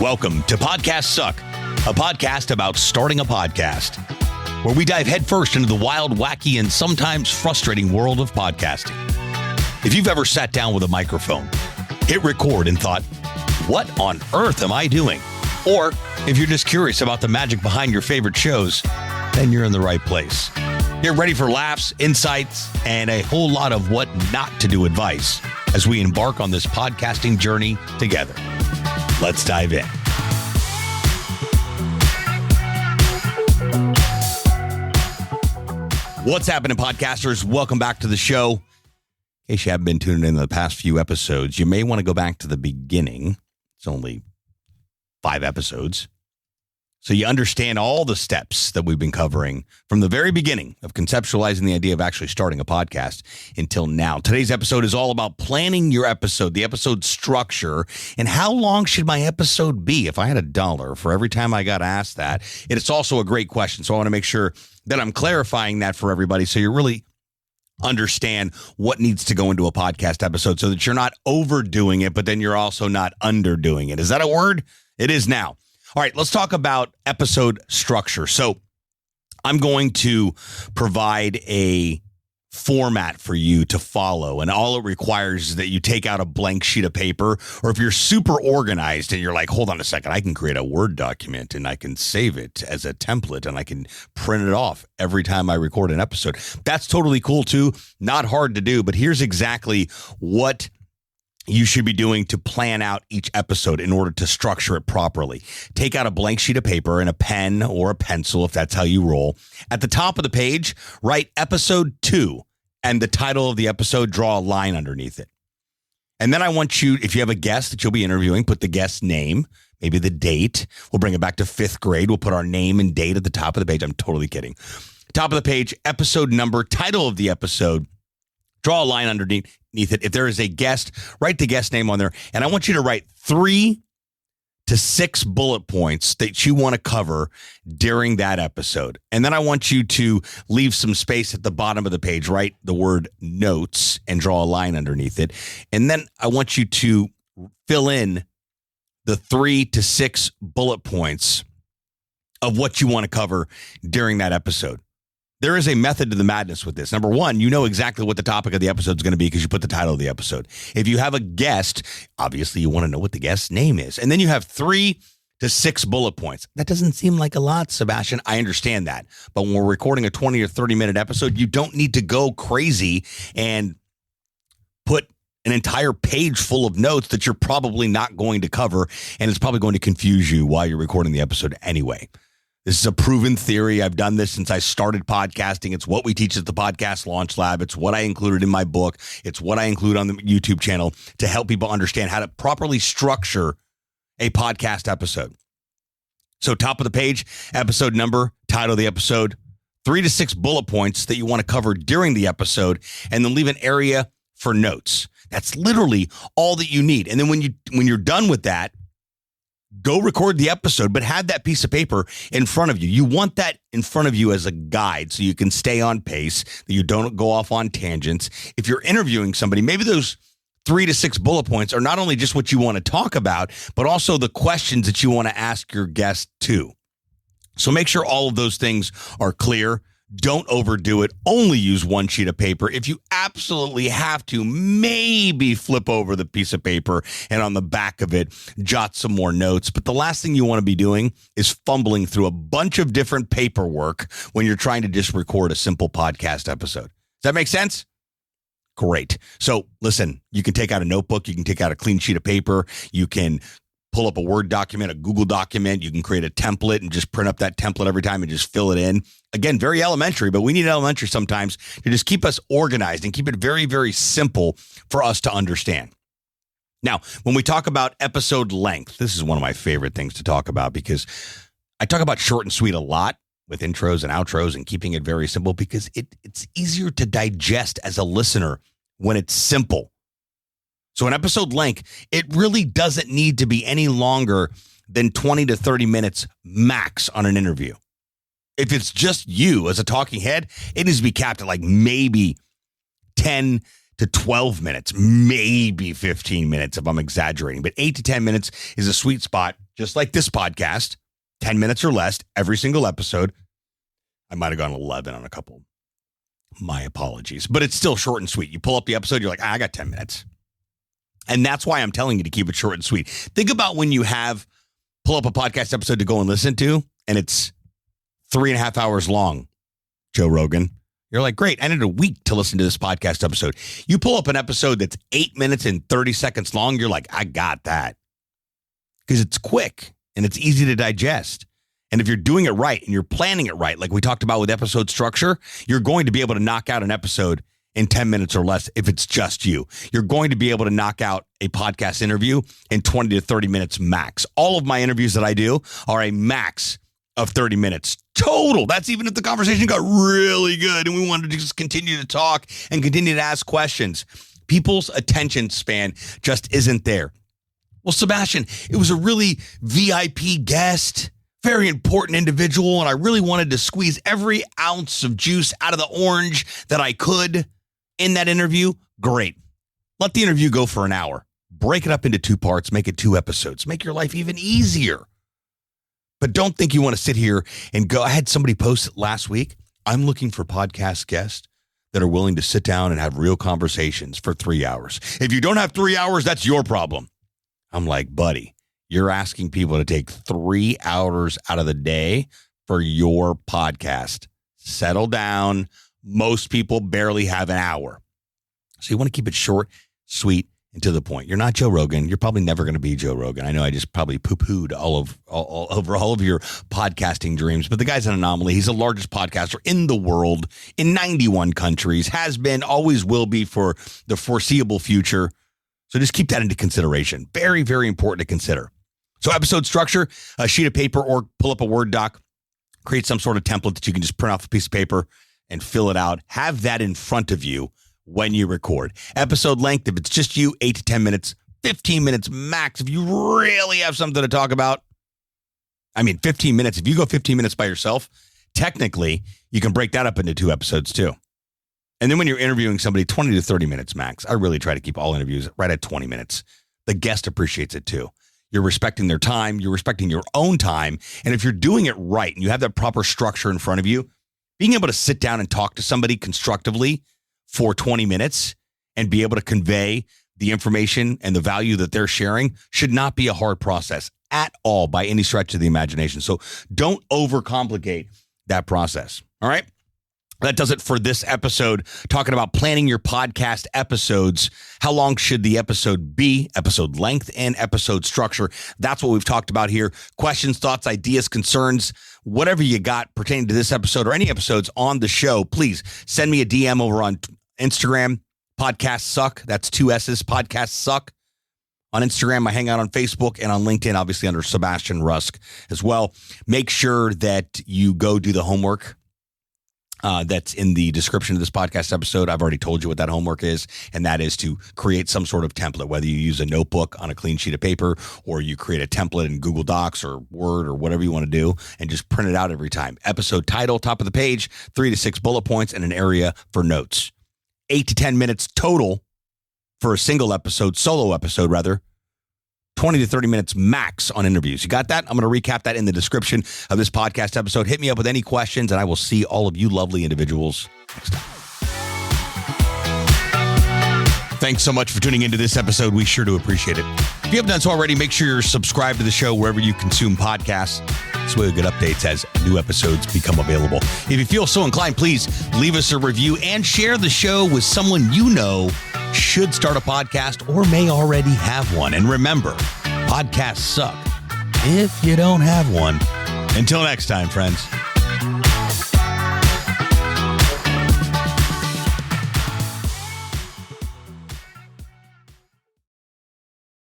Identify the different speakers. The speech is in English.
Speaker 1: Welcome to Podcast Suck, a podcast about starting a podcast, where we dive headfirst into the wild, wacky, and sometimes frustrating world of podcasting. If you've ever sat down with a microphone, hit record and thought, what on earth am I doing? Or if you're just curious about the magic behind your favorite shows, then you're in the right place. Get ready for laughs, insights, and a whole lot of what not to do advice as we embark on this podcasting journey together. Let's dive in. What's happening, podcasters? Welcome back to the show. In case you haven't been tuning in the past few episodes, you may want to go back to the beginning. It's only 5 episodes. So you understand all the steps that we've been covering from the very beginning of conceptualizing the idea of actually starting a podcast until now. Today's episode is all about planning your episode, the episode structure, and how long should my episode be? If I had $1 for every time I got asked that, it's also a great question. So I want to make sure that I'm clarifying that for everybody so you really understand what needs to go into a podcast episode so that you're not overdoing it, but then you're also not underdoing it. Is that a word? It is now. All right, let's talk about episode structure. So I'm going to provide a format for you to follow, and all it requires is that you take out a blank sheet of paper, or if you're super organized and you're like, hold on a second, I can create a Word document and I can save it as a template and I can print it off every time I record an episode. That's totally cool too. Not hard to do, but here's exactly what you should be doing to plan out each episode in order to structure it properly. Take out a blank sheet of paper and a pen or a pencil, if that's how you roll. At the top of the page, write episode 2 and the title of the episode, draw a line underneath it. And then I want you, if you have a guest that you'll be interviewing, put the guest's name, maybe the date. We'll bring it back to 5th grade. We'll put our name and date at the top of the page. I'm totally kidding. Top of the page, episode number, title of the episode. Draw a line underneath it. If there is a guest, write the guest name on there. And I want you to write 3 to 6 bullet points that you want to cover during that episode. And then I want you to leave some space at the bottom of the page, write the word notes and draw a line underneath it. And then I want you to fill in the 3 to 6 bullet points of what you want to cover during that episode. There is a method to the madness with this. Number one, you know exactly what the topic of the episode is going to be because you put the title of the episode. If you have a guest, obviously you want to know what the guest's name is. And then you have 3 to 6 bullet points. That doesn't seem like a lot, Sebastian. I understand that. But when we're recording a 20 or 30-minute episode, you don't need to go crazy and put an entire page full of notes that you're probably not going to cover, and it's probably going to confuse you while you're recording the episode anyway. This is a proven theory. I've done this since I started podcasting. It's what we teach at the Podcast Launch Lab. It's what I included in my book. It's what I include on the YouTube channel to help people understand how to properly structure a podcast episode. So top of the page, episode number, title of the episode, 3 to 6 bullet points that you want to cover during the episode, and then leave an area for notes. That's literally all that you need. And then when you're done with that, go record the episode, but have that piece of paper in front of you. You want that in front of you as a guide so you can stay on pace, that you don't go off on tangents. If you're interviewing somebody, maybe those 3 to 6 bullet points are not only just what you want to talk about, but also the questions that you want to ask your guest too. So make sure all of those things are clear. Don't overdo it. Only use 1 sheet of paper. If you absolutely have to, maybe flip over the piece of paper and on the back of it, jot some more notes. But the last thing you want to be doing is fumbling through a bunch of different paperwork when you're trying to just record a simple podcast episode. Does that make sense? Great. So listen, you can take out a notebook. You can take out a clean sheet of paper. You can pull up a Word document, a Google document. You can create a template and just print up that template every time and just fill it in. Again, very elementary, but we need elementary sometimes to just keep us organized and keep it very, very simple for us to understand. Now, when we talk about episode length, this is one of my favorite things to talk about because I talk about short and sweet a lot with intros and outros and keeping it very simple because it's easier to digest as a listener when it's simple. So an episode length, it really doesn't need to be any longer than 20 to 30 minutes max on an interview. If it's just you as a talking head, it needs to be capped at like maybe 10 to 12 minutes, maybe 15 minutes if I'm exaggerating. But 8 to 10 minutes is a sweet spot, just like this podcast. 10 minutes or less every single episode. I might have gone 11 on a couple. My apologies. But it's still short and sweet. You pull up the episode, you're like, I got 10 minutes. And that's why I'm telling you to keep it short and sweet. Think about when you pull up a podcast episode to go and listen to, and it's 3.5 hours long, Joe Rogan. You're like, great, I need a week to listen to this podcast episode. You pull up an episode that's 8 minutes and 30 seconds long, you're like, I got that. Because it's quick and it's easy to digest. And if you're doing it right and you're planning it right, like we talked about with episode structure, you're going to be able to knock out an episode in 10 minutes or less if it's just you. You're going to be able to knock out a podcast interview in 20 to 30 minutes max. All of my interviews that I do are a max of 30 minutes total. That's even if the conversation got really good and we wanted to just continue to talk and continue to ask questions. People's attention span just isn't there. Well, Sebastian, it was a really VIP guest, very important individual, and I really wanted to squeeze every ounce of juice out of the orange that I could in that interview. Great. Let the interview go for an hour. Break it up into 2 parts, make it 2 episodes. Make your life even easier. But don't think you want to sit here and go. I had somebody post last week. I'm looking for podcast guests that are willing to sit down and have real conversations for 3 hours. If you don't have 3 hours, that's your problem. I'm like, buddy, you're asking people to take 3 hours out of the day for your podcast. Settle down. Most people barely have an hour. So you want to keep it short, sweet, and to the point. You're not Joe Rogan. You're probably never going to be Joe Rogan. I know I just probably poo-pooed over all of your podcasting dreams, but the guy's an anomaly. He's the largest podcaster in the world in 91 countries, has been, always will be for the foreseeable future. So just keep that into consideration. Very, very important to consider. So episode structure, a sheet of paper or pull up a Word doc, create some sort of template that you can just print off a piece of paper and fill it out. Have that in front of you when you record. Episode length, if it's just you, 8 to 10 minutes, 15 minutes max. If you really have something to talk about, 15 minutes. If you go 15 minutes by yourself, technically, you can break that up into 2 episodes too. And then when you're interviewing somebody, 20 to 30 minutes max. I really try to keep all interviews right at 20 minutes. The guest appreciates it too. You're respecting their time. You're respecting your own time. And if you're doing it right and you have that proper structure in front of you, being able to sit down and talk to somebody constructively for 20 minutes and be able to convey the information and the value that they're sharing should not be a hard process at all by any stretch of the imagination. So don't overcomplicate that process. All right. That does it for this episode, talking about planning your podcast episodes. How long should the episode be? Episode length and episode structure. That's what we've talked about here. Questions, thoughts, ideas, concerns, whatever you got pertaining to this episode or any episodes on the show, please send me a DM over on Instagram, Podcast Suck. That's 2 S's, Podcast Suck. On Instagram, I hang out on Facebook and on LinkedIn, obviously under Sebastian Rusk as well. Make sure that you go do the homework. That's in the description of this podcast episode. I've already told you what that homework is, and that is to create some sort of template, whether you use a notebook on a clean sheet of paper or you create a template in Google Docs or Word or whatever you want to do and just print it out every time. Episode title, top of the page, 3 to 6 bullet points, and an area for notes. 8 to 10 minutes total for a single episode, solo episode rather. 20 to 30 minutes max on interviews. You got that? I'm going to recap that in the description of this podcast episode. Hit me up with any questions, and I will see all of you lovely individuals next time. Thanks so much for tuning into this episode. We sure do appreciate it. If you haven't done so already, make sure you're subscribed to the show wherever you consume podcasts. This way we get updates as new episodes become available. If you feel so inclined, please leave us a review and share the show with someone you know should start a podcast or may already have one. And remember, podcasts suck if you don't have one. Until next time, friends.